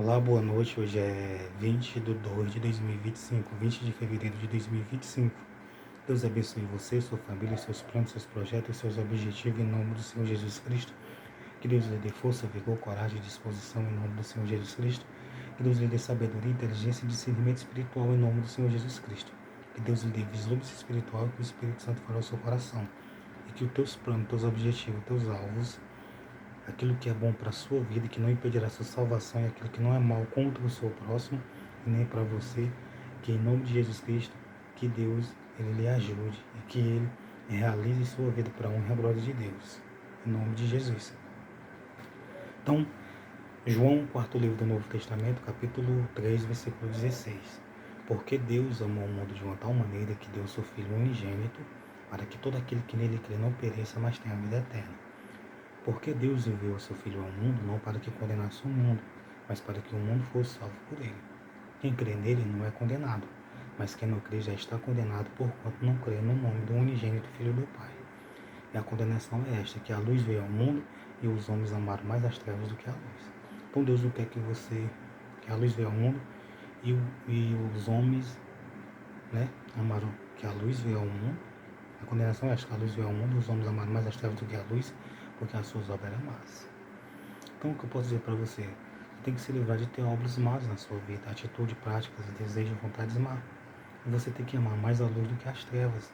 Olá, boa noite. Hoje é 20 de 2 de 2025, 20 de fevereiro de 2025. Deus abençoe você, sua família, seus planos, seus projetos, seus objetivos, em nome do Senhor Jesus Cristo. Que Deus lhe dê força, vigor, coragem e disposição, em nome do Senhor Jesus Cristo. Que Deus lhe dê sabedoria, inteligência e discernimento espiritual, em nome do Senhor Jesus Cristo. Que Deus lhe dê vislumbre espiritual e que o Espírito Santo fará o seu coração. E que os teus planos, teus objetivos, teus alvos, aquilo que é bom para a sua vida e que não impedirá a sua salvação, e aquilo que não é mal contra o seu próximo e nem para você, que em nome de Jesus Cristo, que Deus ele lhe ajude e que ele realize sua vida para a honra e a glória de Deus, em nome de Jesus. Então, João, quarto livro do Novo Testamento, capítulo 3, versículo 16. Porque Deus amou o mundo de uma tal maneira que deu o seu Filho unigênito, para que todo aquele que nele crê não pereça, mas tenha a vida eterna. Porque Deus enviou o seu Filho ao mundo, não para que condenasse o mundo, mas para que o mundo fosse salvo por ele. Quem crê nele não é condenado, mas quem não crê já está condenado, porquanto não crê no nome do unigênito Filho do Pai. E a condenação é esta, que a luz veio ao mundo e os homens amaram mais as trevas do que a luz. Então Deus não quer que a luz veio ao mundo e os homens, amaram, que a luz veio ao mundo. A condenação é esta, que a luz veio ao mundo e os homens amaram mais as trevas do que a luz, porque as suas obras eram más. Então, o que eu posso dizer para você? Você tem que se livrar de ter obras más na sua vida, atitude, práticas, desejos, vontades más. E você tem que amar mais a luz do que as trevas.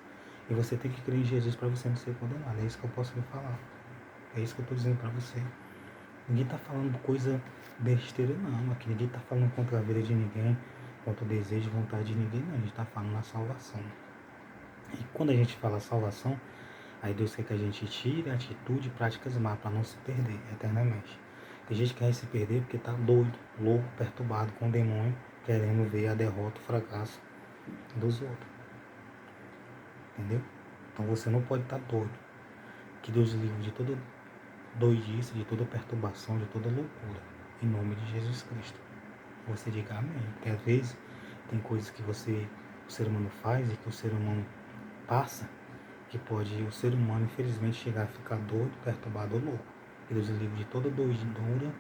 E você tem que crer em Jesus para você não ser condenado. É isso que eu posso lhe falar. É isso que eu estou dizendo para você. Ninguém está falando coisa besteira, não. Aqui ninguém está falando contra a vida de ninguém, contra o desejo e vontade de ninguém, não. A gente está falando na salvação. E quando a gente fala salvação, aí Deus quer que a gente tire atitude e práticas más para não se perder eternamente. Tem gente que quer se perder porque está doido, louco, perturbado com o demônio, querendo ver a derrota, o fracasso dos outros. Entendeu? Então você não pode estar doido. Que Deus livre de toda doidice, de toda perturbação, de toda loucura. Em nome de Jesus Cristo. Você diga amém. Porque às vezes tem coisas que o ser humano faz e que o ser humano passa, que pode o ser humano infelizmente chegar a ficar doido, perturbado ou louco. Que Deus livre de toda doidura,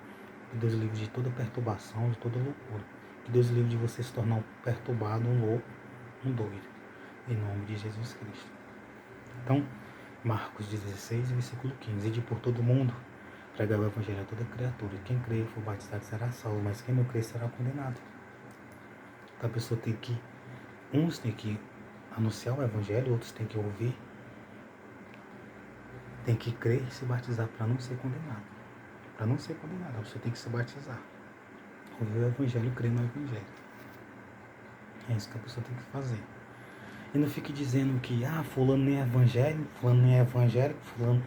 que Deus livre de toda perturbação, de toda loucura. Que Deus livre de você se tornar um perturbado, um louco, um doido. Em nome de Jesus Cristo. Então, Marcos 16, versículo 15. Ide por todo mundo, pregar o evangelho a toda criatura. Quem crê e for batizado será salvo, mas quem não crê será condenado. Então a pessoa tem que, uns tem que anunciar o evangelho, outros tem que ouvir, tem que crer e se batizar para não ser condenado. Para não ser condenado, você tem que se batizar. Ouvir o evangelho, crer no evangelho. É isso que a pessoa tem que fazer. E não fique dizendo que, fulano nem é evangélico, fulano nem é evangélico, fulano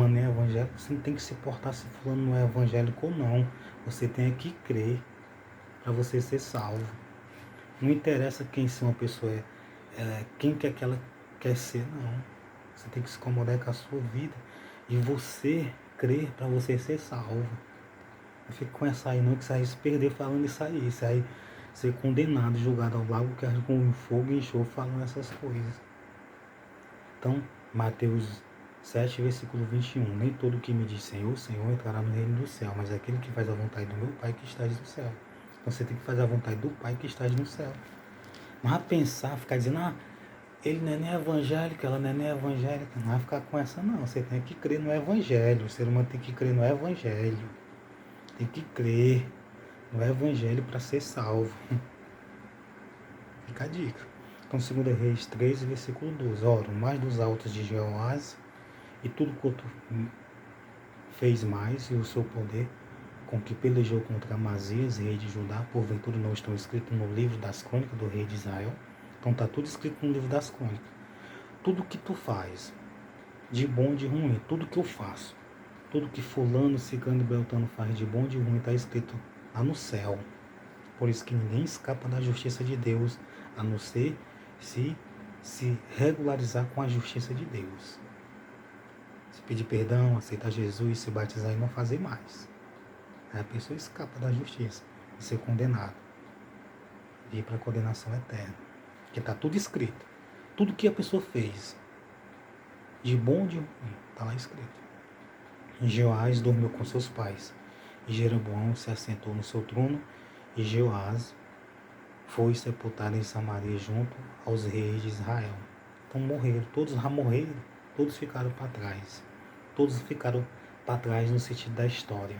nem é evangélico. Você não tem que se portar se fulano não é evangélico ou não. Você tem que crer para você ser salvo. Não interessa quem se uma pessoa quem quer que ela quer ser, não. Você tem que se incomodar com a sua vida e você crer para você ser salvo. Não fique com essa aí não, que você vai se perder falando isso aí. Isso aí ser condenado, julgado ao lago que arde com fogo e enxofre falando essas coisas. Então, Mateus 7, versículo 21. Nem todo que me diz Senhor, Senhor entrará no reino do céu, mas aquele que faz a vontade do meu Pai que está no céu. Então você tem que fazer a vontade do Pai que está no céu. Não vai pensar, ficar dizendo, ele não é nem evangélico, ela não é nem evangélica. Não vai ficar com essa não. Você tem que crer no evangelho. O ser humano tem que crer no evangelho. Tem que crer no evangelho para ser salvo. Fica a dica. Então, 2 Reis 13, versículo 12. Ora, o mais dos altos de Jeoás e tudo quanto fez mais, e o seu poder com que pelejou contra Amazias, rei de Judá, porventura não estão escritos no livro das crônicas do rei de Israel. Então está tudo escrito no livro das crônicas. Tudo que tu faz, de bom e de ruim, tudo que eu faço, tudo que fulano, ciclano e beltrano faz de bom e de ruim, está escrito lá no céu. Por isso que ninguém escapa da justiça de Deus, a não ser se regularizar com a justiça de Deus. Se pedir perdão, aceitar Jesus, se batizar e não fazer mais. Aí a pessoa escapa da justiça de ser condenado. E ir para a condenação eterna. Porque está tudo escrito. Tudo que a pessoa fez, de bom ou de ruim, está lá escrito. Jeoás dormiu com seus pais E Jeroboão se assentou no seu trono, e Jeoás foi sepultado em Samaria junto aos reis de Israel. Então morreram, todos já morreram, todos ficaram para trás. Todos ficaram para trás no sentido da história.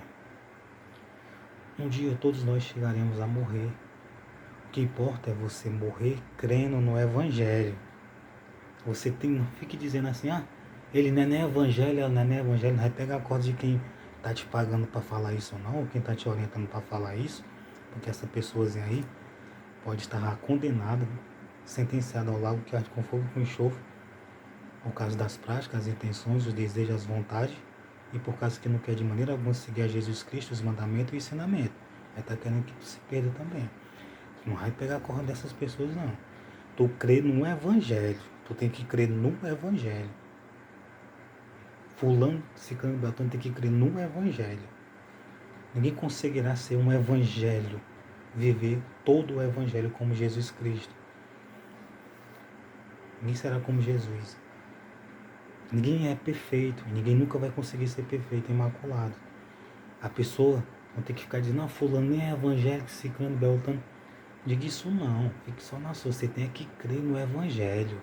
Um dia todos nós chegaremos a morrer. O que importa é você morrer crendo no Evangelho. Você tem, não fique dizendo assim, ele não é nem evangelho, ela não é nem evangelho, não vai pegar a corda de quem está te pagando para falar isso ou não, ou quem está te orientando para falar isso, porque essa pessoazinha aí pode estar condenada, sentenciada ao lago que arde com fogo e com enxofre, por causa das práticas, as intenções, os desejos, as vontades, e por causa que não quer de maneira alguma seguir a Jesus Cristo, os mandamentos e o ensinamento. Aí está querendo que tu se perda também. Não vai pegar a corda dessas pessoas, não. Tu crê no Evangelho. Tu tem que crer no Evangelho. Fulano, ciclano, beltrano tem que crer no Evangelho. Ninguém conseguirá ser um Evangelho, viver todo o Evangelho como Jesus Cristo. Ninguém será como Jesus. Ninguém é perfeito. Ninguém nunca vai conseguir ser perfeito, imaculado. A pessoa não tem que ficar dizendo, fulano nem é evangélico, ciclano, beltrano. Diga isso não. Fique só na sua. Você tem que crer no Evangelho.